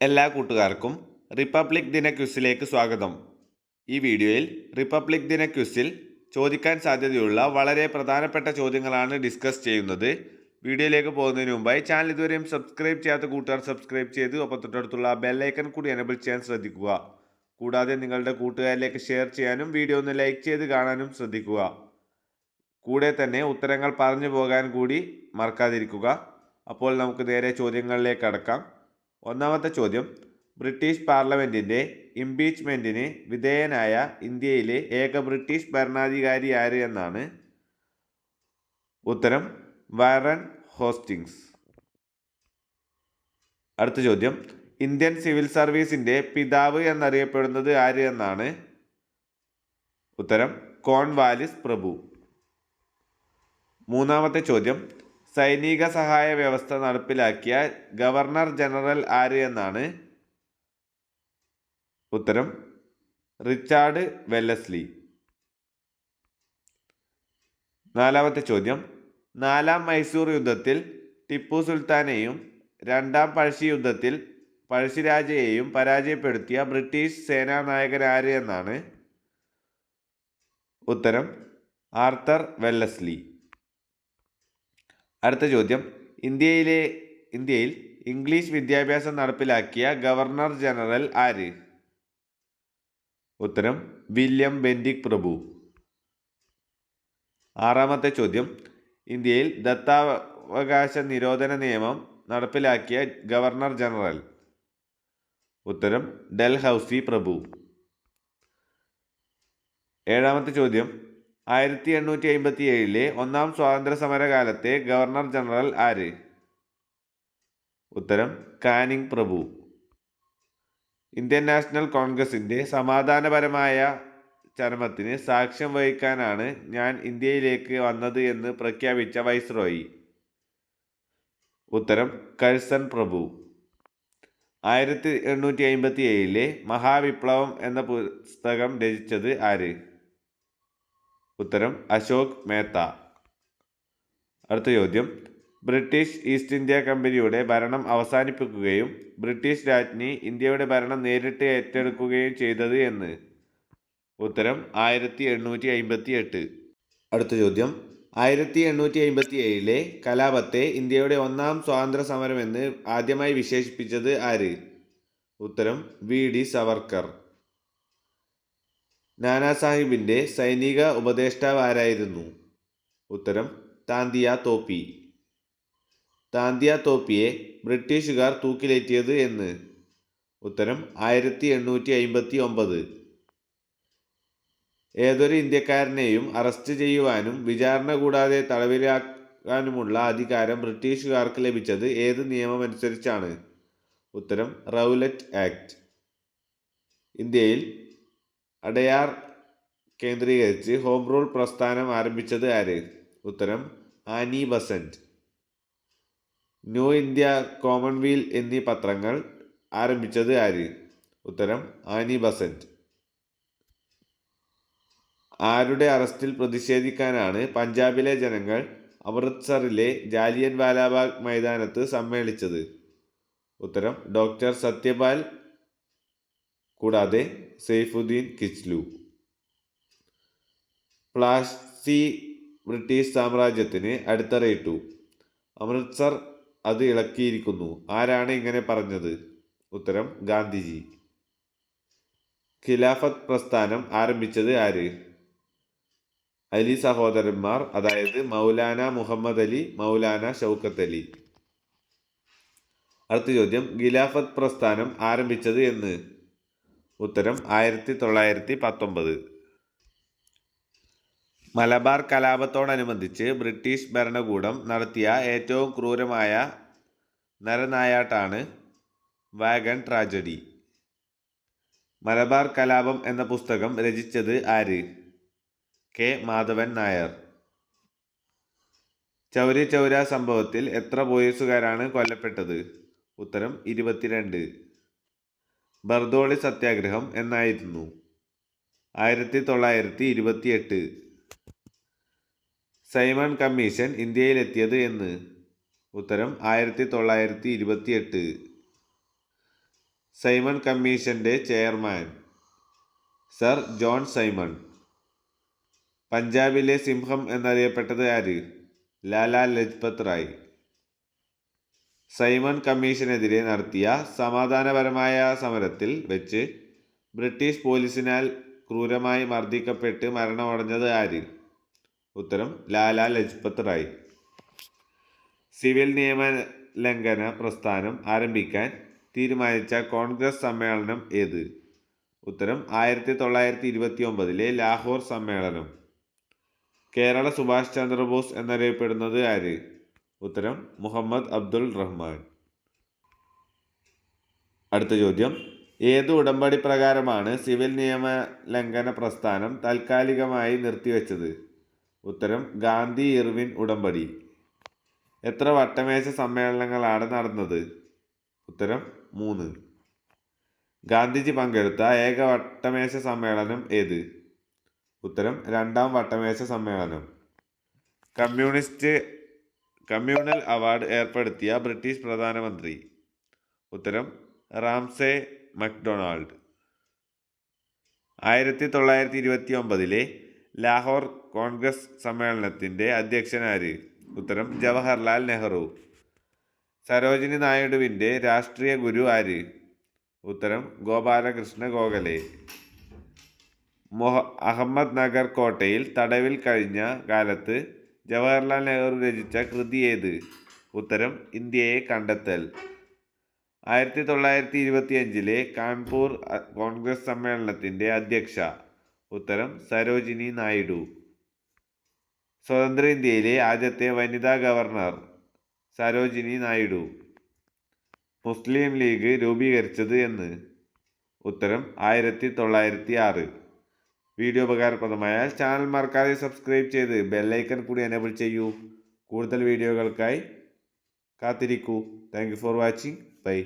എല്ലാ കൂട്ടുകാർക്കും റിപ്പബ്ലിക് ദിന ക്വിസിലേക്ക് സ്വാഗതം. ഈ വീഡിയോയിൽ റിപ്പബ്ലിക് ദിന ക്വിസിൽ ചോദിക്കാൻ സാധ്യതയുള്ള വളരെ പ്രധാനപ്പെട്ട ചോദ്യങ്ങളാണ് ഡിസ്കസ് ചെയ്യുന്നത്. വീഡിയോയിലേക്ക് പോകുന്നതിന് മുമ്പായി ചാനൽ ഇതുവരെയും സബ്സ്ക്രൈബ് ചെയ്യാത്ത കൂട്ടുകാർ സബ്സ്ക്രൈബ് ചെയ്ത് ഒപ്പം തൊട്ടടുത്തുള്ള ബെല്ലൈക്കൺ കൂടി എനേബിൾ ചെയ്യാൻ ശ്രദ്ധിക്കുക. കൂടാതെ നിങ്ങളുടെ കൂട്ടുകാരിലേക്ക് ഷെയർ ചെയ്യാനും വീഡിയോ ഒന്ന് ലൈക്ക് ചെയ്ത് കാണാനും ശ്രദ്ധിക്കുക. കൂടെ തന്നെ ഉത്തരങ്ങൾ പറഞ്ഞു പോകാൻ കൂടി മറക്കാതിരിക്കുക. അപ്പോൾ നമുക്ക് നേരെ ചോദ്യങ്ങളിലേക്ക് കടക്കാം. ഒന്നാമത്തെ ചോദ്യം, ബ്രിട്ടീഷ് പാർലമെൻറ്റിൻ്റെ ഇംപീച്ച്മെൻറ്റിന് വിധേയനായ ഇന്ത്യയിലെ ഏക ബ്രിട്ടീഷ് ഭരണാധികാരി ആര് എന്നാണ്. ഉത്തരം വാറൻ ഹോസ്റ്റിങ്സ്. അടുത്ത ചോദ്യം, ഇന്ത്യൻ സിവിൽ സർവീസിൻ്റെ പിതാവ് എന്നറിയപ്പെടുന്നത് ആര് എന്നാണ്. ഉത്തരം കോൺവാലിസ് പ്രഭു. മൂന്നാമത്തെ ചോദ്യം, സൈനിക സഹായ വ്യവസ്ഥ നടപ്പിലാക്കിയ ഗവർണർ ജനറൽ ആര് എന്നാണ്. ഉത്തരം റിച്ചാർഡ് വെല്ലസ്ലി. നാലാമത്തെ ചോദ്യം, നാലാം മൈസൂർ യുദ്ധത്തിൽ ടിപ്പു സുൽത്താനെയും രണ്ടാം പഴശ്ശി യുദ്ധത്തിൽ പഴശ്ശിരാജയെയും പരാജയപ്പെടുത്തിയ ബ്രിട്ടീഷ് സേനാനായകൻ ആര് എന്നാണ്. ഉത്തരം ആർത്തർ വെല്ലസ്ലി. അടുത്ത ചോദ്യം, ഇന്ത്യയിൽ ഇംഗ്ലീഷ് വിദ്യാഭ്യാസം നടപ്പിലാക്കിയ ഗവർണർ ജനറൽ ആര്. ഉത്തരം വില്യം ബെന്റിക് പ്രഭു. ആറാമത്തെ ചോദ്യം, ഇന്ത്യയിൽ ദത്താവകാശ നിരോധന നിയമം നടപ്പിലാക്കിയ ഗവർണർ ജനറൽ. ഉത്തരം ഡൽഹൌസി പ്രഭു. ഏഴാമത്തെ ചോദ്യം, 1857 ഒന്നാം സ്വാതന്ത്ര്യ സമരകാലത്തെ ഗവർണർ ജനറൽ ആര്. ഉത്തരം കാനിങ് പ്രഭു. ഇന്ത്യൻ നാഷണൽ കോൺഗ്രസിൻ്റെ സമാധാനപരമായ ചരമത്തിന് സാക്ഷ്യം വഹിക്കാനാണ് ഞാൻ ഇന്ത്യയിലേക്ക് വന്നത് എന്ന് പ്രഖ്യാപിച്ച വൈസ്രോയി. ഉത്തരം കഴ്സൺ പ്രഭു. 1857 മഹാവിപ്ലവം എന്ന പുസ്തകം രചിച്ചത് ആര്. ഉത്തരം അശോക് മേത്ത. അടുത്ത ചോദ്യം, ബ്രിട്ടീഷ് ഈസ്റ്റ് ഇന്ത്യ കമ്പനിയുടെ ഭരണം അവസാനിപ്പിക്കുകയും ബ്രിട്ടീഷ് രാജ്ഞി ഇന്ത്യയുടെ ഭരണം നേരിട്ട് ഏറ്റെടുക്കുകയും ചെയ്തത് എന്ന്. ഉത്തരം 1858. അടുത്ത ചോദ്യം, 1857 കലാപത്തെ ഇന്ത്യയുടെ ഒന്നാം സ്വാതന്ത്ര്യ സമരമെന്ന് ആദ്യമായി വിശേഷിപ്പിച്ചത് ആര്. ഉത്തരം വി.ഡി. സവർക്കർ. നാനാ സാഹിബിൻ്റെ സൈനിക ഉപദേഷ്ടാവ് ആരായിരുന്നു. ഉത്തരം താന്തിയ തോപ്പി. താന്തിയ തോപ്പിയെ ബ്രിട്ടീഷുകാർ തൂക്കിലേറ്റിയത് എന്ന്. ഉത്തരം 1859. ഏതൊരു ഇന്ത്യക്കാരനെയും അറസ്റ്റ് ചെയ്യുവാനും വിചാരണ കൂടാതെ തടവിലാക്കാനുമുള്ള അധികാരം ബ്രിട്ടീഷുകാർക്ക് ലഭിച്ചത് ഏത് നിയമമനുസരിച്ചാണ്. ഉത്തരം റൗലറ്റ് ആക്ട്. ഇന്ത്യയിൽ അടയാർ കേന്ദ്രീകരിച്ച് ഹോം റൂൾ പ്രസ്ഥാനം ആരംഭിച്ചത് ആര്. ഉത്തരം Annie Besant. New India, commonweal എന്നീ പത്രങ്ങൾ ആരംഭിച്ചത് ആര്. ഉത്തരം ആനി ബസന്റ്. ആരുടെ അറസ്റ്റിൽ പ്രതിഷേധിക്കാനാണ് പഞ്ചാബിലെ ജനങ്ങൾ അമൃത്സറിലെ ജാലിയൻ വാലാബാഗ് മൈതാനത്ത് സമ്മേളിച്ചത്. ഉത്തരം ഡോക്ടർ സത്യപാൽ കൂടാതെ സെയ്ഫുദ്ദീൻ കിച്ലു. പ്ലാസി ബ്രിട്ടീഷ് സാമ്രാജ്യത്തിന് അടിത്തറയിട്ടു. അമൃത്സർ അത് ഇളക്കിയിരിക്കുന്നു. ആരാണ് ഇങ്ങനെ പറഞ്ഞത്. ഉത്തരം ഗാന്ധിജി. ഖിലാഫത്ത് പ്രസ്ഥാനം ആരംഭിച്ചത് ആര്. അലി സഹോദരന്മാർ, അതായത് മൗലാന മുഹമ്മദ് അലി, മൗലാന ഷൗക്കത്ത് അലി. അടുത്ത ചോദ്യം, ഖിലാഫത്ത് പ്രസ്ഥാനം ആരംഭിച്ചത് എന്ന്. ഉത്തരം 1919. മലബാർ കലാപത്തോടനുബന്ധിച്ച് ബ്രിട്ടീഷ് ഭരണകൂടം നടത്തിയ ഏറ്റവും ക്രൂരമായ നരനായാട്ടാണ് വാഗൺ ട്രാജഡി. മലബാർ കലാപം എന്ന പുസ്തകം രചിച്ചത് ആര്. കെ മാധവൻ നായർ. ചൗരി ചൗര സംഭവത്തിൽ എത്ര പോലീസുകാരാണ് കൊല്ലപ്പെട്ടത്. ഉത്തരം 22. ബർദോളി സത്യാഗ്രഹം എന്നായിരുന്നു. 1928. സൈമൺ കമ്മീഷൻ ഇന്ത്യയിലെത്തിയത് എന്ന്. ഉത്തരം 1928. സൈമൺ കമ്മീഷന്റെ ചെയർമാൻ സർ ജോൺ സൈമൺ. പഞ്ചാബിലെ സിംഹം എന്നറിയപ്പെട്ടത് ആര്? ലാലാ ലജ്പത് റായ്. സൈമൺ കമ്മീഷനെതിരെ നടത്തിയ സമാധാനപരമായ സമരത്തിൽ വെച്ച് ബ്രിട്ടീഷ് പോലീസിനാൽ ക്രൂരമായി മർദ്ദിക്കപ്പെട്ട് മരണമടഞ്ഞത് ആര്? ഉത്തരം ലാലാ ലജ്പത് റായ്. സിവിൽ നിയമ ലംഘന പ്രസ്ഥാനം ആരംഭിക്കാൻ തീരുമാനിച്ച കോൺഗ്രസ് സമ്മേളനം ഏത്? ഉത്തരം 1929 ലാഹോർ സമ്മേളനം. കേരള സുഭാഷ് ചന്ദ്രബോസ് എന്നറിയപ്പെടുന്നത് ആര്? ഉത്തരം മുഹമ്മദ് അബ്ദുൾ റഹ്മാൻ. അടുത്ത ചോദ്യം, ഏത് ഉടമ്പടി പ്രകാരമാണ് സിവിൽ നിയമ ലംഘന പ്രസ്ഥാനം താൽക്കാലികമായി നിർത്തിവെച്ചത്? ഉത്തരം ഗാന്ധി ഇർവിൻ ഉടമ്പടി. എത്ര വട്ടമേശ സമ്മേളനങ്ങളാണ് നടന്നത്? ഉത്തരം 3. ഗാന്ധിജി പങ്കെടുത്ത ഏക വട്ടമേശ സമ്മേളനം ഏത്? ഉത്തരം 2ാം വട്ടമേശ സമ്മേളനം. കമ്മ്യൂണൽ അവാർഡ് ഏർപ്പെടുത്തിയ ബ്രിട്ടീഷ് പ്രധാനമന്ത്രി? ഉത്തരം റാംസേ മക്ഡൊണാൾഡ്. 1929 ലാഹോർ കോൺഗ്രസ് സമ്മേളനത്തിൻ്റെ അധ്യക്ഷൻ ആര്? ഉത്തരം ജവഹർലാൽ നെഹ്റു. സരോജിനി നായിഡുവിൻ്റെ രാഷ്ട്രീയ ഗുരു ആര്? ഉത്തരം ഗോപാലകൃഷ്ണ ഗോഖലെ. അഹമ്മദ് നഗർ കോട്ടയിൽ തടവിൽ കഴിഞ്ഞ കാലത്ത് ജവഹർലാൽ നെഹ്റു രചിച്ച കൃതി ഏത്? ഉത്തരം ഇന്ത്യയെ കണ്ടെത്തൽ. 1925 കാൺപൂർ കോൺഗ്രസ് സമ്മേളനത്തിൻ്റെ അധ്യക്ഷ? ഉത്തരം സരോജിനി നായിഡു. സ്വതന്ത്ര ഇന്ത്യയിലെ ആദ്യത്തെ വനിതാ ഗവർണർ? സരോജിനി നായിഡു. മുസ്ലിം ലീഗ് രൂപീകരിച്ചത് എന്ന്? ഉത്തരം 1906. വീഡിയോ ഉപകാരപ്രദമായാൽ ചാനൽ മറക്കാതെ സബ്സ്ക്രൈബ് ചെയ്ത് ബെല്ലൈക്കൺ കൂടി എനേബിൾ ചെയ്യൂ. കൂടുതൽ വീഡിയോകൾക്കായി കാത്തിരിക്കൂ. Thank you for watching. By.